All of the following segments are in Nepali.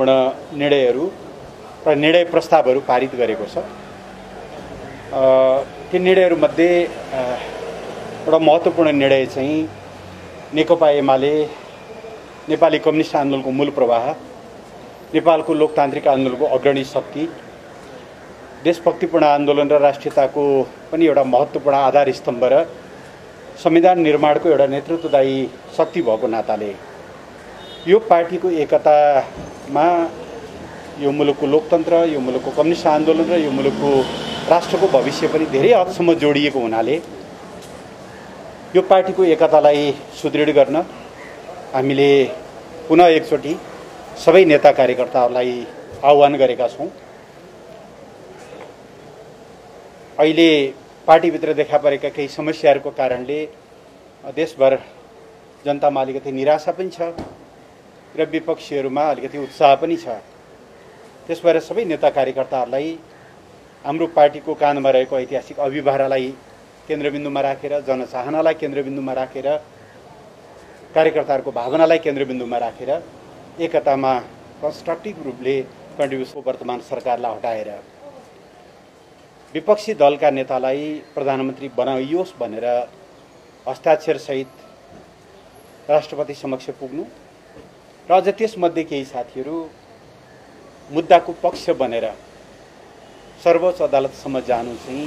महत्त्वपूर्ण निर्णयहरू र निर्णय प्रस्तावहरू पारित गरेको छ। ती निर्णयहरूमध्ये एउटा महत्त्वपूर्ण निर्णय चाहिँ नेकपा एमाले नेपाली कम्युनिस्ट आन्दोलनको मूल प्रवाह, नेपालको लोकतान्त्रिक आन्दोलनको अग्रणी शक्ति, देशभक्तिपूर्ण आन्दोलन र राष्ट्रियताको पनि एउटा महत्त्वपूर्ण आधार स्तम्भ र संविधान निर्माणको एउटा नेतृत्वदायी शक्ति भएको नाताले यो पार्टीको एकतामा यो मुलुकको लोकतन्त्र, यो मुलुकको कम्युनिस्ट आन्दोलन र यो मुलुकको राष्ट्रको भविष्य पनि धेरै हदसम्म जोडिएको हुनाले यो पार्टीको एकतालाई सुदृढ गर्न हामीले पुनः एकचोटि सबै नेता कार्यकर्ताहरूलाई आह्वान गरेका छौँ। अहिले पार्टीभित्र देखा परेका केही समस्याहरूको कारणले देशभर जनतामा अलिकति निराशा पनि छ र विपक्षीहरूमा अलिकति उत्साह पनि छ। त्यस भएर सबै नेता कार्यकर्ताहरूलाई हाम्रो पार्टीको काँधमा रहेको ऐतिहासिक अभिभारालाई केन्द्रबिन्दुमा राखेर, जनचाहनालाई केन्द्रबिन्दुमा राखेर, कार्यकर्ताहरूको भावनालाई केन्द्रबिन्दुमा राखेर एकतामा कन्स्ट्रक्टिभ रूपले कन्ट्रिब्युसन वर्तमान सरकारलाई हटाएर विपक्षी दलका नेतालाई प्रधानमन्त्री बनाइयोस् भनेर हस्ताक्षरसहित राष्ट्रपति समक्ष पुग्नु र अझ त्यसमध्ये केही साथीहरू मुद्दाको पक्ष बनेर सर्वोच्च अदालतसम्म जानु चाहिँ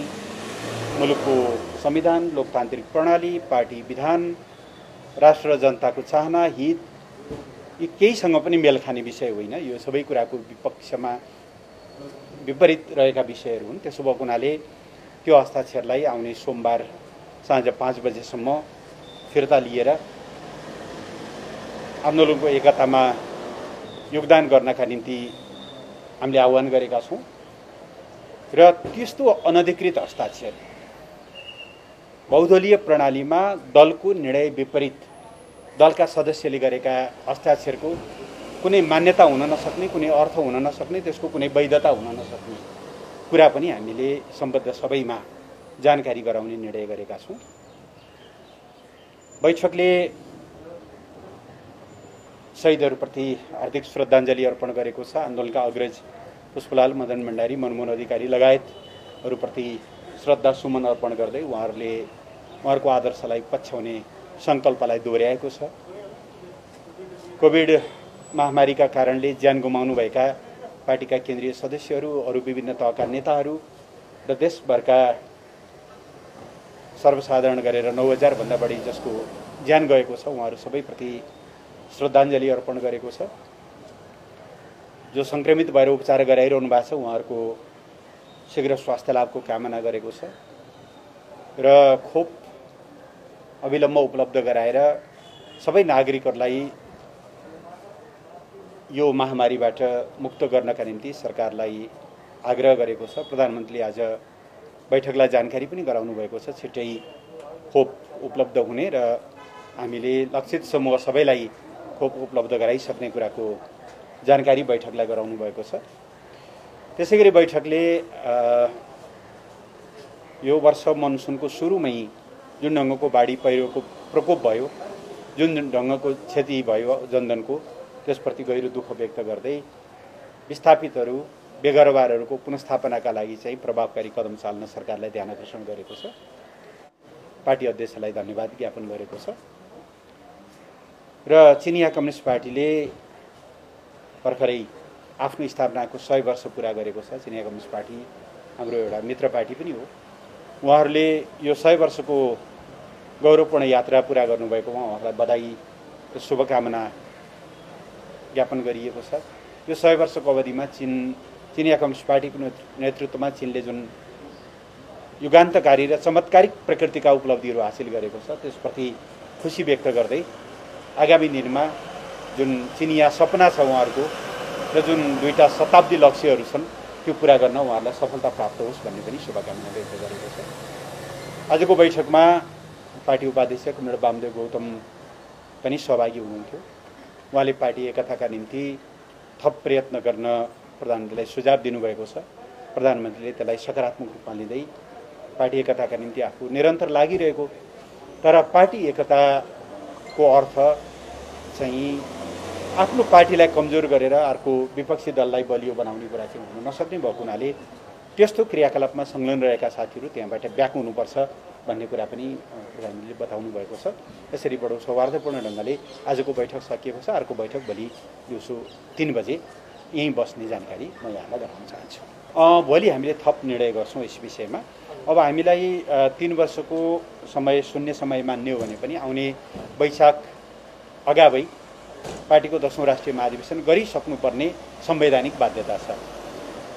मुलुकको संविधान, लोकतान्त्रिक प्रणाली, पार्टी विधान, राष्ट्र र जनताको चाहना, हित यी केहीसँग पनि मेल खाने विषय होइन। यो सबै कुराको विपक्षमा विपरीत रहेका विषयहरू हुन्। त्यसो भएको हुनाले त्यो हस्ताक्षरलाई आउने सोमबार साँझ 5 बजेसम्म फिर्ता लिएर आन्दोलनको एकतामा योगदान गर्नका निम्ति हामीले आह्वान गरेका छौँ र त्यस्तो अनधिकृत हस्ताक्षर बहुदलीय प्रणालीमा दलको निर्णय विपरीत दलका सदस्यले गरेका हस्ताक्षरको कुनै मान्यता हुन नसक्ने, कुनै अर्थ हुन नसक्ने, त्यसको कुनै वैधता हुन नसक्ने कुरा पनि हामीले सम्बद्ध सबैमा जानकारी गराउने निर्णय गरेका छौँ। बैठकले शहीदहरूप्रति हार्दिक श्रद्धाञ्जली अर्पण गरेको छ। आन्दोलनका अग्रज पुष्पलाल, मदन भण्डारी, मनमोहन अधिकारी लगायतहरूप्रति श्रद्धा सुमन अर्पण गर्दै उहाँहरूको आदर्शलाई पछ्याउने सङ्कल्पलाई दोहोऱ्याएको छ। कोभिड महामारीका कारणले ज्यान गुमाउनुभएका पार्टीका केन्द्रीय सदस्यहरू, अरू विभिन्न तहका नेताहरू र देशभरका सर्वसाधारण गरेर 9000 भन्दा बढी जसको ज्यान गएको छ उहाँहरू सबैप्रति श्रद्धाञ्जली अर्पण गरेको छ। जो सङ्क्रमित भएर उपचार गराइरहनु भएको छ उहाँहरूको शीघ्र स्वास्थ्य लाभको कामना गरेको छ र खोप अविलम्ब उपलब्ध गराएर सबै नागरिकहरूलाई यो महामारीबाट मुक्त गर्नका निम्ति सरकारलाई आग्रह गरेको छ। प्रधानमन्त्रीले आज बैठकलाई जानकारी पनि गराउनु भएको छ। छिट्टै खोप उपलब्ध हुने र हामीले लक्षित समूह सबैलाई खोप उपलब्ध गराइसक्ने कुराको जानकारी बैठकलाई गराउनु भएको छ। त्यसैगरी बैठकले यो वर्ष मनसुनको सुरुमै जुन ढङ्गको बाढी पहिरोको प्रकोप भयो, जुन ढङ्गको क्षति भयो जनधनको, त्यसप्रति गहिरो दुःख व्यक्त गर्दै विस्थापितहरू, बेघरबारहरूको पुनर्स्थापनाका लागि चाहिँ प्रभावकारी कदम चाल्न सरकारलाई ध्यान आकर्षण गरेको छ। पार्टी अध्यक्षलाई धन्यवाद ज्ञापन गरेको छ र चिनिया कम्युनिस्ट पार्टीले भर्खरै आफ्नो स्थापनाको 100 वर्ष पुरा गरेको छ। चिनिया कम्युनिस्ट पार्टी हाम्रो एउटा मित्र पार्टी पनि हो। उहाँहरूले यो 100 वर्षको गौरवपूर्ण यात्रा पुरा गर्नुभएकोमा उहाँहरूलाई बधाई र शुभकामना ज्ञापन गरिएको छ। यो 100 वर्षको अवधिमा चिनिया कम्युनिस्ट पार्टीको नेतृत्वमा चीनले जुन युगान्तकारी र चमत्कारिक प्रकृतिका उपलब्धिहरू हासिल गरेको छ त्यसप्रति खुसी व्यक्त गर्दै आगामी दिनमा जुन चिनिया सपना छ उहाँहरूको र जुन 2टा शताब्दी लक्ष्यहरू छन् त्यो पुरा गर्न उहाँहरूलाई सफलता प्राप्त होस् भन्ने पनि शुभकामना व्यक्त गरेको छ। आजको बैठकमा पार्टी उपाध्यक्ष कमरेड वामदेव गौतम पनि सहभागी हुनुहुन्थ्यो। उहाँले पार्टी एकताका निम्ति थप प्रयत्न गर्न प्रधानमन्त्रीलाई सुझाव दिनुभएको छ। प्रधानमन्त्रीले त्यसलाई सकारात्मक रूपमा लिँदै पार्टी एकताका निम्ति आफू निरन्तर लागिरहेको, तर पार्टी एकताको अर्थ चाहिँ आफ्नो पार्टीलाई कमजोर गरेर अर्को विपक्षी दललाई बलियो बनाउने कुरा चाहिँ हुन नसक्ने भएको हुनाले त्यस्तो क्रियाकलापमा संलग्न रहेका साथीहरू त्यहाँबाट ब्याक हुनुपर्छ भन्ने कुरा पनि प्रधानमन्त्रीले बताउनु भएको छ। यसरी बडो सौहार्दपूर्ण ढङ्गले आजको बैठक सकिएको छ। अर्को बैठक भोलि दिउँसो 3 बजे यहीँ बस्ने जानकारी म यहाँलाई गराउन चाहन्छु। भोलि हामीले थप निर्णय गर्छौँ यस विषयमा। अब हामीलाई 3 वर्षको समय शून्य समय मान्ने हो भने पनि आउने वैशाख अगावै पार्टीको 10औं राष्ट्रिय महाधिवेशन गरिसक्नुपर्ने संवैधानिक बाध्यता छ।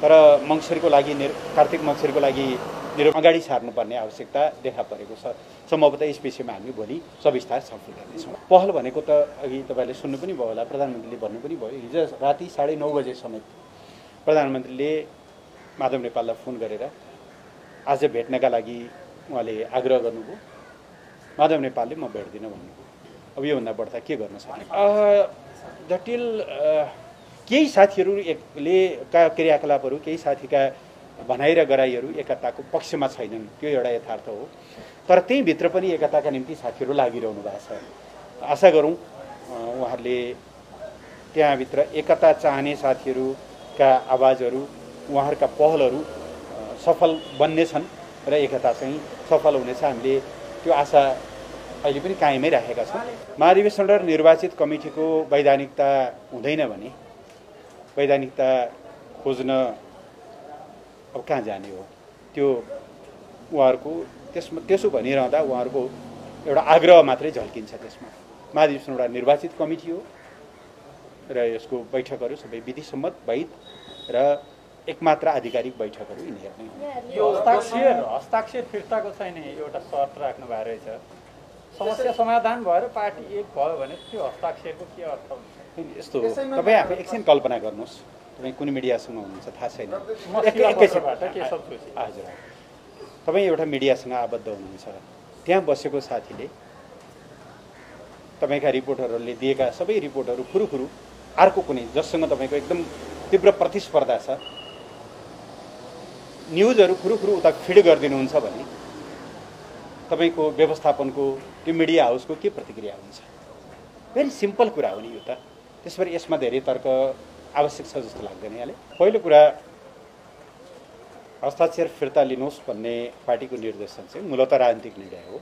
तर मङ्सिरको लागि कार्तिक मङ्सिरको लागि अगाडि सार्नुपर्ने आवश्यकता देखा परेको छ। सम्भवतः यस विषयमा हामी भोलि सविस्तार छलफल गर्नेछौँ। पहल भनेको त अघि तपाईँले सुन्नु पनि भयो होला, प्रधानमन्त्रीले भन्नु पनि भयो। हिजो राति 9:30 बजे समेत प्रधानमन्त्रीले माधव नेपाललाई फोन गरेर आज भेट्नका लागि उहाँले आग्रह गर्नुभयो। माधव नेपालले म भेट्दिनँ भन्नुभयो। अब योभन्दा बढ्ता के गर्न सक्ने? जटिल केही साथीहरूले का क्रियाकलापहरू, केही साथीका भनाइ र गराइहरू एकताको पक्षमा छैनन्, त्यो एउटा यथार्थ हो। तर त्यहीँभित्र पनि एकताका निम्ति साथीहरू लागिरहनु भएको छ। आशा गरौँ उहाँहरूले त्यहाँभित्र एकता चाहने साथीहरूका आवाजहरू, उहाँहरूका पहलहरू सफल बन्नेछन् र एकता चाहिँ सफल हुनेछ। हामीले त्यो आशा अहिले पनि कायमै राखेका छौँ। महाधिवेशन र निर्वाचित कमिटीको वैधानिकता हुँदैन भने वैधानिकता खोज्न अब कहाँ जाने हो? त्यो उहाँहरूको त्यसो भनिरहँदा उहाँहरूको एउटा आग्रह मात्रै झल्किन्छ त्यसमा। महाधिवेशन एउटा निर्वाचित कमिटी हो र यसको बैठकहरू सबै विधिसम्मत वैध र एकमात्र आधिकारिक बैठकहरू यिनीहरू नै हुन्। यो हस्ताक्षर फिर्ताको चाहिँ एउटा शर्त राख्नु भएको रहेछ। समस्या समाधान भएर पार्टी एक भयो भने त्यो हस्ताक्षरको के अर्थ हुन्छ? यस्तो हो, तपाईँ आफै एकछिन कल्पना गर्नुहोस्। तपाईँ कुन मिडियासँग हुनुहुन्छ थाहा छैन। हजुर, तपाईँ एउटा मिडियासँग आबद्ध हुनुहुन्छ। त्यहाँ बसेको साथीले तपाईँका रिपोर्टरहरूले दिएका सबै रिपोर्टहरू फुरुफुरु अर्को कुनै जससँग तपाईँको एकदम तीव्र प्रतिस्पर्धा छ, न्युजहरू फुरुफुरु उता फिड गरिदिनुहुन्छ भने तपाईँको व्यवस्थापनको त्यो मिडिया हाउसको के प्रतिक्रिया हुन्छ? भेरी सिम्पल कुरा हो नि यो त। त्यसरी यसमा धेरै तर्क आवश्यक छ जस्तो लाग्दैन यहाँले। पहिलो कुरा, हस्ताक्षर फिर्ता लिनुहोस् भन्ने पार्टीको निर्देशन चाहिँ मूलतः राजनीतिक निर्णय हो।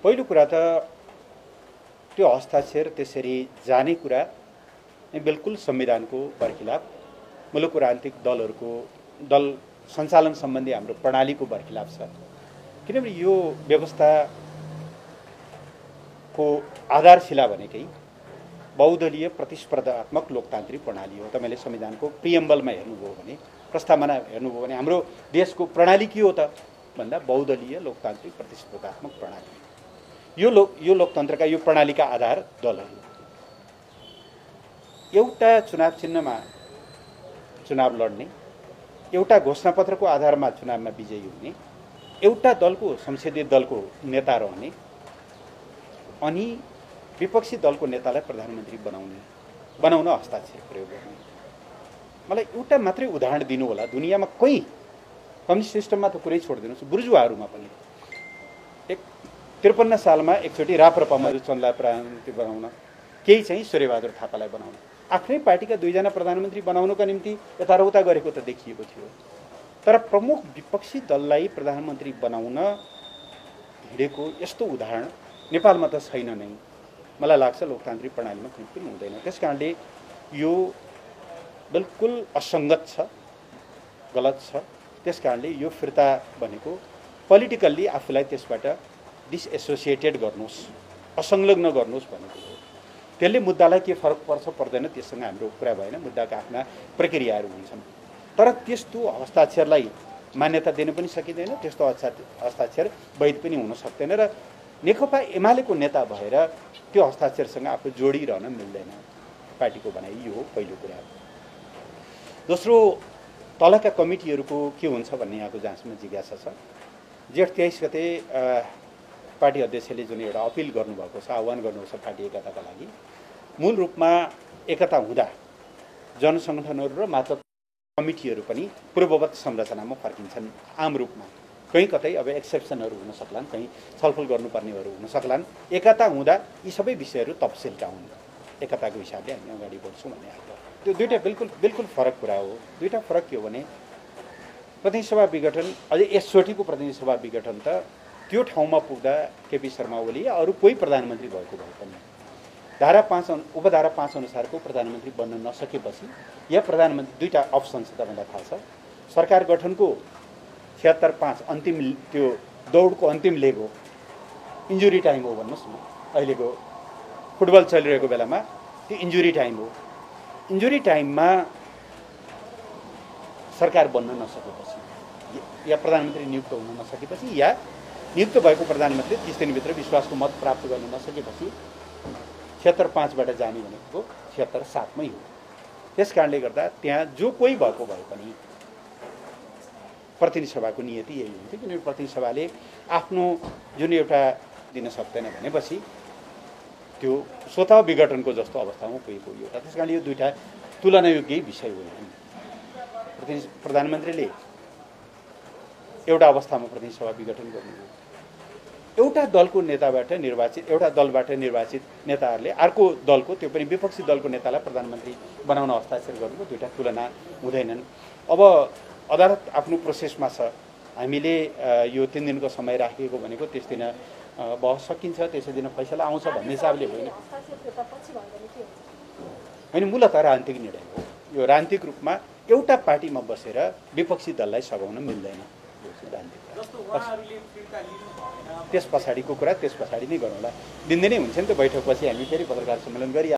पहिलो कुरा त त्यो हस्ताक्षर त्यसरी जाने कुरा बिल्कुल संविधानको बरखिलाफ, मुलुकको राजनीतिक दलहरूको दल सञ्चालन सम्बन्धी हाम्रो प्रणालीको बरखिलाफ छ। किनभने यो व्यवस्थाको आधारशिला भनेकै बहुदलीय प्रतिस्पर्धात्मक लोकतान्त्रिक प्रणाली हो। तपाईँले संविधानको प्रिएम्बलमा हेर्नुभयो भने, प्रस्तावना हेर्नुभयो भने हाम्रो देशको प्रणाली के हो त भन्दा बहुदलीय लोकतान्त्रिक प्रतिस्पर्धात्मक प्रणाली। यो लोकतन्त्रका यो प्रणालीका आधार दलहरू। एउटा चुनाव चिन्हमा चुनाव लड्ने, एउटा घोषणापत्रको आधारमा चुनावमा विजयी हुने, एउटा दलको संसदीय दलको नेता रहने अनि विपक्षी दलको नेतालाई प्रधानमन्त्री बनाउन हस्ताक्षर प्रयोग गर्ने। मलाई एउटा मात्रै उदाहरण दिनु होला। दुनियाँमा कोही कम्युनिस्ट सिस्टममा त कुरै छोडिदिनुहोस्, बुर्जुवाहरूमा पनि 53 सालमा एकचोटि राप्रपामा चन्दलाई प्रधानमन्त्री बनाउन, केही चाहिँ सूर्यबहादुर थापालाई बनाउन, आफ्नै पार्टीका 2 जना प्रधानमन्त्री बनाउनका निम्ति यताउता गरेको त देखिएको थियो। तर प्रमुख विपक्षी दललाई प्रधानमन्त्री बनाउन हिँडेको यस्तो उदाहरण नेपालमा त छैन नै। मलाई लाग्छ लोकतान्त्रिक प्रणालीमा कुनै पनि हुँदैन। त्यसकारणले यो बिल्कुल असङ्गत छ, गलत छ। त्यसकारणले यो फिर्ता भनेको पोलिटिकल्ली आफूलाई त्यसबाट डिसएसोसिएटेड गर्नुहोस्, असंलग्न गर्नुहोस् भनेको हो। त्यसले मुद्दालाई के फरक पर्छ पर्दैन त्यससँग हाम्रो कुरा भएन। मुद्दाका आफ्ना प्रक्रियाहरू हुन्छन्। तर त्यस्तो हस्ताक्षरलाई मान्यता दिन पनि सकिँदैन, त्यस्तो हस्ताक्षर वैध पनि हुन सक्दैन र नेकपा एमालेको नेता भएर त्यो हस्ताक्षरसँग आफू जोडिरहन मिल्दैन। पार्टीको भनाइ यो हो पहिलो कुरा। दोस्रो, तलका कमिटीहरूको के हुन्छ भन्ने यहाँको जाँचमा जिज्ञासा छ। जेठ 23 गते पार्टी अध्यक्षले जुन एउटा अपिल गर्नुभएको छ, आह्वान गर्नुभएको छ पार्टी एकताका लागि, मूल रूपमा एकता हुँदा जनसङ्गठनहरू र मात्र कमिटीहरू पनि पूर्ववत संरचनामा फर्किन्छन् आम रूपमा। कहीँ कतै अब एक्सेप्सनहरू हुन सक्लान्, कहीँ छलफल गर्नुपर्नेहरू हुन सक्लान्। एकता हुँदा यी सबै विषयहरू तपसिलका हुन्। एकताको हिसाबले हामी अगाडि बढ्छौँ भन्ने आग्रह। त्यो दुईवटा बिल्कुल फरक कुरा हो। दुईवटा फरक के हो भने प्रतिनिधि सभा विघटन अझै यसचोटिको प्रतिनिधि सभा विघटन त त्यो ठाउँमा पुग्दा केपी शर्मा ओली या अरू कोही प्रधानमन्त्री भएको भए पनि उपधारा 5 अनुसारको प्रधानमन्त्री बन्न नसकेपछि या प्रधानमन्त्री दुईवटा अप्सन छ तपाईँलाई थाहा छ। सरकार गठनको 76-5 अन्तिम त्यो दौडको अन्तिम लेग हो, इन्जुरी टाइम हो भन्नुहोस् न। अहिलेको फुटबल चलिरहेको बेलामा त्यो इन्जुरी टाइम हो। इन्जुरी टाइममा सरकार बन्न नसकेपछि या प्रधानमन्त्री नियुक्त हुन नसकेपछि या नियुक्त भएको प्रधानमन्त्री 30 दिनभित्र विश्वासको मत प्राप्त गर्न नसकेपछि 76-5बाट जाने भनेको 76-7मै हो। त्यस कारणले गर्दा त्यहाँ जो कोही भएको भए पनि प्रतिनिधि सभाको नियति यही हुन्थ्यो, किनभने प्रतिनिधि सभाले आफ्नो जुन एउटा दिन सक्दैन भनेपछि त्यो स्वतः विघटनको जस्तो अवस्थामा पुगेको हो एउटा। त्यस कारणले यो दुईवटा तुलनायोग्य विषय हो। प्रधानमन्त्रीले एउटा अवस्थामा प्रतिनिधि सभा विघटन गर्नुभयो, एउटा दलको नेताबाट निर्वाचित एउटा दलबाट निर्वाचित नेताहरूले अर्को दलको त्यो पनि विपक्षी दलको नेतालाई प्रधानमन्त्री बनाउन हस्ताक्षर गर्नुको दुईवटा तुलना हुँदैनन्। अब अदालत आफ्नो प्रोसेसमा छ। हामीले यो 3 दिनको समय राखिएको भनेको त्यस दिन बहस सकिन्छ, त्यसै दिन फैसला आउँछ भन्ने हिसाबले होइन। होइन, मूलतः राजनीतिक निर्णय हो यो। राजनीतिक रूपमा एउटा पार्टीमा बसेर विपक्षी दललाई सघाउन मिल्दैन। त्यस पछाडिको कुरा त्यस पछाडि नै गरौँला। दिनदिनै हुन्छ नि त बैठकपछि हामी फेरि पत्रकार सम्मेलन गरी